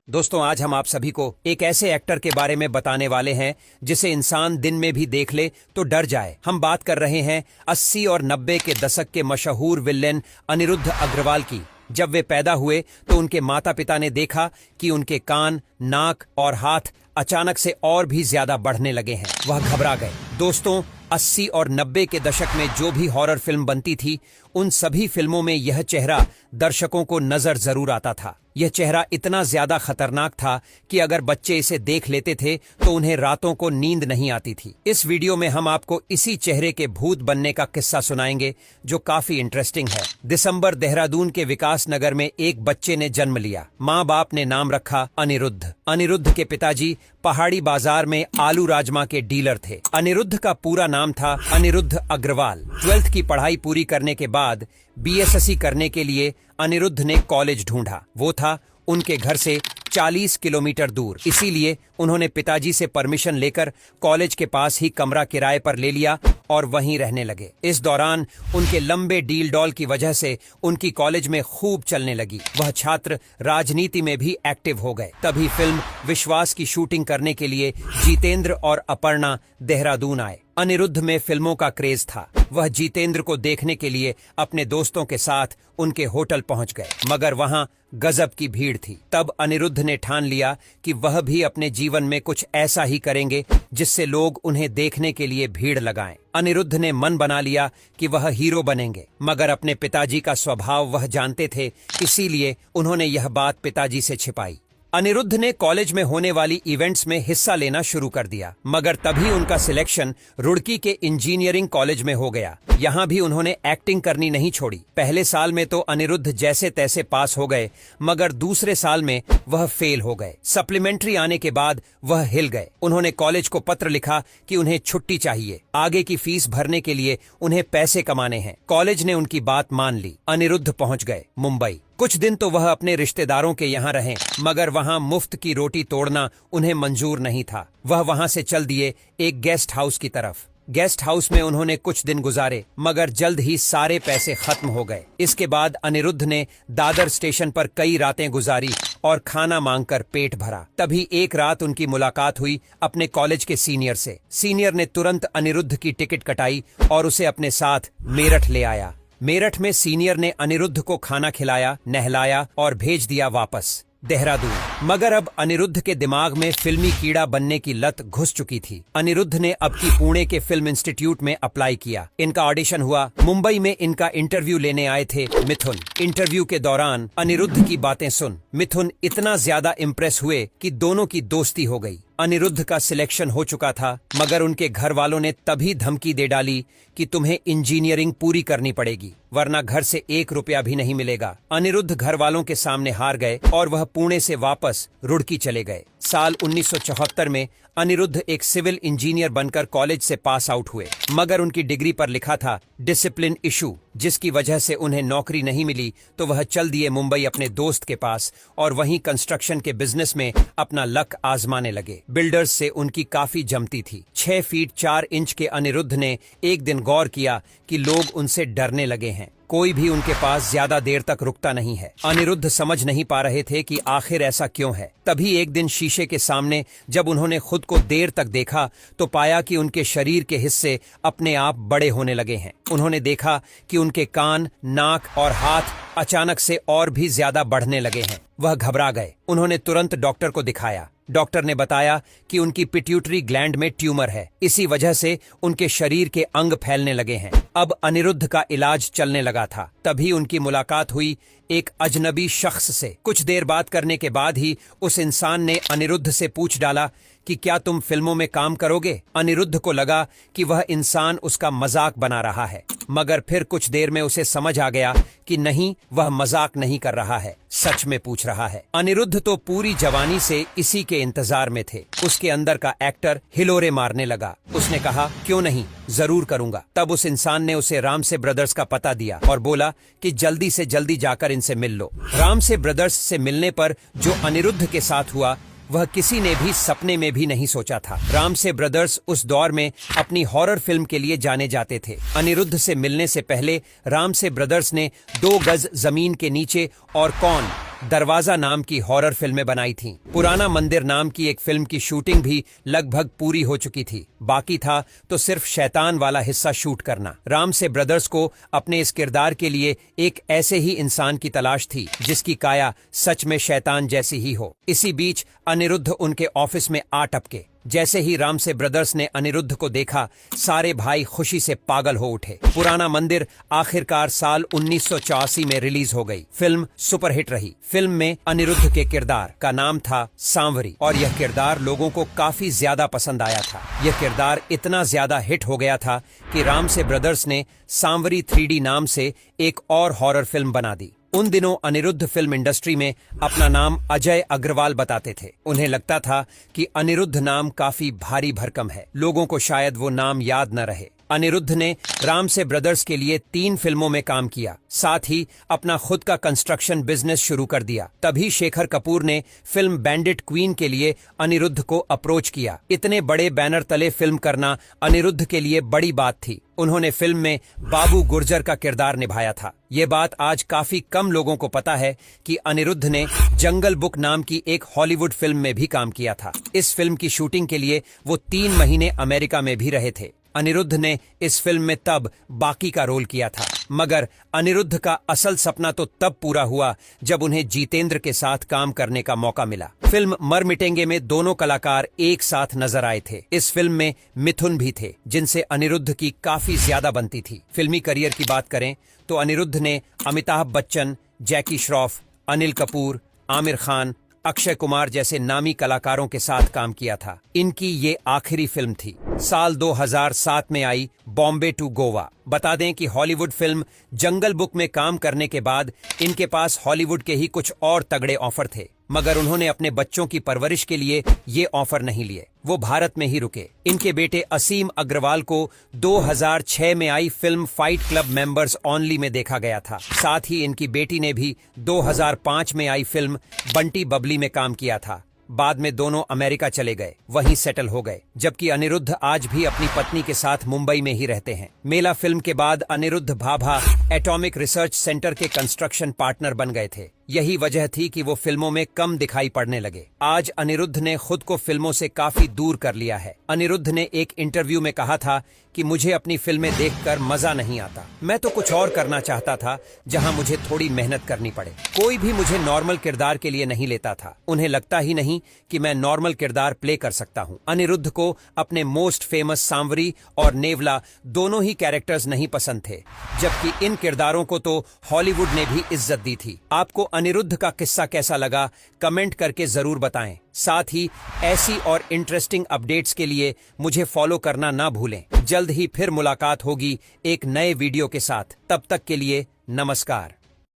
दोस्तों, आज हम आप सभी को एक ऐसे एक्टर के बारे में बताने वाले हैं जिसे इंसान दिन में भी देख ले तो डर जाए। हम बात कर रहे हैं 80 और 90 के दशक के मशहूर विलेन अनिरुद्ध अग्रवाल की। जब वे पैदा हुए तो उनके माता पिता ने देखा कि उनके कान, नाक और हाथ अचानक से और भी ज्यादा बढ़ने लगे हैं। वह घबरा गए। दोस्तों, 80 और 90 के दशक में जो भी हॉरर फिल्म बनती थी, उन सभी फिल्मों में यह चेहरा दर्शकों को नजर जरूर आता था। यह चेहरा इतना ज्यादा खतरनाक था कि अगर बच्चे इसे देख लेते थे तो उन्हें रातों को नींद नहीं आती थी। इस वीडियो में हम आपको इसी चेहरे के भूत बनने का किस्सा सुनाएंगे जो काफी इंटरेस्टिंग है। दिसंबर, देहरादून के विकास नगर में एक बच्चे ने जन्म लिया। माँ बाप ने नाम रखा अनिरुद्ध। अनिरुद्ध के पिताजी पहाड़ी बाजार में आलू राजमा के डीलर थे। अनिरुद्ध का पूरा नाम था अनिरुद्ध अग्रवाल। 12th की पढ़ाई पूरी करने के बाद BSSC करने के लिए अनिरुद्ध ने कॉलेज ढूंढा। वो था उनके घर से 40 किलोमीटर दूर। इसीलिए उन्होंने पिताजी से परमिशन लेकर कॉलेज के पास ही कमरा किराए पर ले लिया और वहीं रहने लगे। इस दौरान उनके लंबे डील डॉल की वजह से उनकी कॉलेज में खूब चलने लगी। वह छात्र राजनीति में भी एक्टिव हो गए। तभी फिल्म विश्वास की शूटिंग करने के लिए जितेंद्र और अपर्णा देहरादून आए। अनिरुद्ध में फिल्मों का क्रेज था। वह जितेंद्र को देखने के लिए अपने दोस्तों के साथ उनके होटल पहुंच गए, मगर वहां गजब की भीड़ थी। तब अनिरुद्ध ने ठान लिया कि वह भी अपने जीवन में कुछ ऐसा ही करेंगे जिससे लोग उन्हें देखने के लिए भीड़ लगाएं। अनिरुद्ध ने मन बना लिया कि वह हीरो बनेंगे, मगर अपने पिताजी का स्वभाव वह जानते थे, इसीलिए उन्होंने यह बात पिताजी से छिपाई। अनिरुद्ध ने कॉलेज में होने वाली इवेंट्स में हिस्सा लेना शुरू कर दिया, मगर तभी उनका सिलेक्शन रुड़की के इंजीनियरिंग कॉलेज में हो गया। यहाँ भी उन्होंने एक्टिंग करनी नहीं छोड़ी। पहले साल में तो अनिरुद्ध जैसे तैसे पास हो गए, मगर दूसरे साल में वह फेल हो गए। सप्लीमेंट्री आने के बाद वह हिल गए। उन्होंने कॉलेज को पत्र लिखा कि उन्हें छुट्टी चाहिए। आगे की फीस भरने के लिए उन्हें पैसे कमाने हैं। कॉलेज ने उनकी बात मान ली। अनिरुद्ध पहुंच गए मुंबई। कुछ दिन तो वह अपने रिश्तेदारों के यहाँ रहे, मगर वहाँ मुफ्त की रोटी तोड़ना उन्हें मंजूर नहीं था। वह वहाँ से चल दिए एक गेस्ट हाउस की तरफ। गेस्ट हाउस में उन्होंने कुछ दिन गुजारे, मगर जल्द ही सारे पैसे खत्म हो गए। इसके बाद अनिरुद्ध ने दादर स्टेशन पर कई रातें गुजारी और खाना मांगकर पेट भरा। तभी एक रात उनकी मुलाकात हुई अपने कॉलेज के सीनियर से। सीनियर ने तुरंत अनिरुद्ध की टिकट कटाई और उसे अपने साथ मेरठ ले आया। मेरठ में सीनियर ने अनिरुद्ध को खाना खिलाया, नहलाया और भेज दिया वापस देहरादून। मगर अब अनिरुद्ध के दिमाग में फिल्मी कीड़ा बनने की लत घुस चुकी थी। अनिरुद्ध ने अब की पुणे के फिल्म इंस्टीट्यूट में अप्लाई किया। इनका ऑडिशन हुआ। मुंबई में इनका इंटरव्यू लेने आए थे मिथुन। इंटरव्यू के दौरान अनिरुद्ध की बातें सुन मिथुन इतना ज्यादा इम्प्रेस हुए कि दोनों की दोस्ती हो गई। अनिरुद्ध का सिलेक्शन हो चुका था, मगर उनके घर वालों ने तभी धमकी दे डाली कि तुम्हें इंजीनियरिंग पूरी करनी पड़ेगी, वरना घर से 1 रुपया भी नहीं मिलेगा। अनिरुद्ध घर वालों के सामने हार गए और वह पुणे से वापस रुड़की चले गए। साल 1974 में अनिरुद्ध एक सिविल इंजीनियर बनकर कॉलेज से पास आउट हुए, मगर उनकी डिग्री पर लिखा था डिसिप्लिन इशू, जिसकी वजह से उन्हें नौकरी नहीं मिली। तो वह चल दिए मुंबई अपने दोस्त के पास और वहीं कंस्ट्रक्शन के बिजनेस में अपना लक आजमाने लगे। बिल्डर्स से उनकी काफी जमती थी। 6 फीट 4 इंच के अनिरुद्ध ने एक दिन गौर किया कि लोग उनसे डरने लगे हैं। कोई भी उनके पास ज्यादा देर तक रुकता नहीं है। अनिरुद्ध समझ नहीं पा रहे थे कि आखिर ऐसा क्यों है। तभी एक दिन शीशे के सामने जब उन्होंने खुद को देर तक देखा तो पाया कि उनके शरीर के हिस्से अपने आप बड़े होने लगे हैं। उन्होंने देखा कि उनके कान, नाक और हाथ अचानक से और भी ज्यादा बढ़ने लगे हैं। वह घबरा गए। उन्होंने तुरंत डॉक्टर को दिखाया। डॉक्टर ने बताया कि उनकी पिट्यूटरी ग्लैंड में ट्यूमर है। इसी वजह से उनके शरीर के अंग फैलने लगे हैं। अब अनिरुद्ध का इलाज चलने लगा था। तभी उनकी मुलाकात हुई एक अजनबी शख्स से। कुछ देर बात करने के बाद ही उस इंसान ने अनिरुद्ध से पूछ डाला कि क्या तुम फिल्मों में काम करोगे। अनिरुद्ध को लगा कि वह इंसान उसका मजाक बना रहा है, मगर फिर कुछ देर में उसे समझ आ गया कि नहीं, वह मजाक नहीं कर रहा है, सच में पूछ रहा है। अनिरुद्ध तो पूरी जवानी से इसी के इंतजार में थे। उसके अंदर का एक्टर हिलोरे मारने लगा। उसने कहा, क्यों नहीं, जरूर करूंगा। तब उस इंसान ने उसे रामसे ब्रदर्स का पता दिया और बोला कि जल्दी से जल्दी जाकर इनसे मिल लो। रामसे ब्रदर्स से मिलने पर जो अनिरुद्ध के साथ हुआ वह किसी ने भी सपने में भी नहीं सोचा था। रामसे ब्रदर्स उस दौर में अपनी हॉरर फिल्म के लिए जाने जाते थे। अनिरुद्ध से मिलने से पहले रामसे ब्रदर्स ने 2 गज जमीन के नीचे और कौन दरवाजा नाम की हॉरर फिल्में बनाई थीं। पुराना मंदिर नाम की एक फिल्म की शूटिंग भी लगभग पूरी हो चुकी थी। बाकी था तो सिर्फ शैतान वाला हिस्सा शूट करना। रामसे ब्रदर्स को अपने इस किरदार के लिए एक ऐसे ही इंसान की तलाश थी जिसकी काया सच में शैतान जैसी ही हो। इसी बीच अनिरुद्ध उनके ऑफिस में आ टपके। जैसे ही रामसे ब्रदर्स ने अनिरुद्ध को देखा, सारे भाई खुशी से पागल हो उठे। पुराना मंदिर आखिरकार साल 1984 में रिलीज हो गई। फिल्म सुपरहिट रही। फिल्म में अनिरुद्ध के किरदार का नाम था सांवरी और यह किरदार लोगों को काफी ज्यादा पसंद आया था। यह किरदार इतना ज्यादा हिट हो गया था कि रामसे ब्रदर्स ने सांवरी 3D नाम से एक और हॉरर फिल्म बना दी। उन दिनों अनिरुद्ध फिल्म इंडस्ट्री में अपना नाम अजय अग्रवाल बताते थे। उन्हें लगता था कि अनिरुद्ध नाम काफी भारी भरकम है, लोगों को शायद वो नाम याद न रहे। अनिरुद्ध ने रामसे ब्रदर्स के लिए 3 फिल्मों में काम किया, साथ ही अपना खुद का कंस्ट्रक्शन बिजनेस शुरू कर दिया। तभी शेखर कपूर ने फिल्म बैंडिट क्वीन के लिए अनिरुद्ध को अप्रोच किया। इतने बड़े बैनर तले फिल्म करना अनिरुद्ध के लिए बड़ी बात थी। उन्होंने फिल्म में बाबू गुर्जर का किरदार निभाया था। ये बात आज काफी कम लोगों को पता है कि अनिरुद्ध ने जंगल बुक नाम की एक हॉलीवुड फिल्म में भी काम किया था। इस फिल्म की शूटिंग के लिए वो 3 महीने अमेरिका में भी रहे थे। अनिरुद्ध ने इस फिल्म में तब बाकी का रोल किया था, मगर अनिरुद्ध का असल सपना तो तब पूरा हुआ जब उन्हें जितेंद्र के साथ काम करने का मौका मिला। फिल्म मर मिटेंगे में दोनों कलाकार एक साथ नजर आए थे। इस फिल्म में मिथुन भी थे, जिनसे अनिरुद्ध की काफी ज्यादा बनती थी। फिल्मी करियर की बात करें तो अनिरुद्ध ने अमिताभ बच्चन, जैकी श्रॉफ, अनिल कपूर, आमिर खान, अक्षय कुमार जैसे नामी कलाकारों के साथ काम किया था। इनकी ये आखिरी फिल्म थी। साल 2007 में आई बॉम्बे टू गोवा। बता दें कि हॉलीवुड फिल्म जंगल बुक में काम करने के बाद इनके पास हॉलीवुड के ही कुछ और तगड़े ऑफर थे, मगर उन्होंने अपने बच्चों की परवरिश के लिए ये ऑफर नहीं लिए। वो भारत में ही रुके। इनके बेटे असीम अग्रवाल को 2006 में आई film fight club members only में देखा गया था। साथ ही इनकी बेटी ने भी 2005 में आई फिल्म बंटी बबली में काम किया था। बाद में दोनों अमेरिका चले गए, वहीं सेटल हो गए, जबकि अनिरुद्ध आज भी अपनी पत्नी के साथ मुंबई में ही रहते हैं। मेला फिल्म के बाद Anirudh Bhabha atomic research centre के कंस्ट्रक्शन पार्टनर बन गए थे। यही वजह थी कि वो फिल्मों में कम दिखाई पड़ने लगे। आज अनिरुद्ध ने खुद को फिल्मों से काफी दूर कर लिया है। अनिरुद्ध ने एक इंटरव्यू में कहा था कि मुझे अपनी फिल्में देखकर मजा नहीं आता। मैं तो कुछ और करना चाहता था जहां मुझे थोड़ी मेहनत करनी पड़े। कोई भी मुझे नॉर्मल किरदार के लिए नहीं लेता था। उन्हें लगता ही नहीं कि मैं नॉर्मल किरदार प्ले कर सकता हूं। अनिरुद्ध को अपने मोस्ट फेमस सांवरी और नेवला दोनों ही कैरेक्टर्स नहीं पसंद थे, जबकि इन किरदारों को तो हॉलीवुड ने भी इज्जत दी थी। आपको अनिरुद्ध का किस्सा कैसा लगा, कमेंट करके जरूर बताएं। साथ ही ऐसी और इंटरेस्टिंग अपडेट्स के लिए मुझे फॉलो करना ना भूलें। जल्द ही फिर मुलाकात होगी एक नए वीडियो के साथ। तब तक के लिए नमस्कार।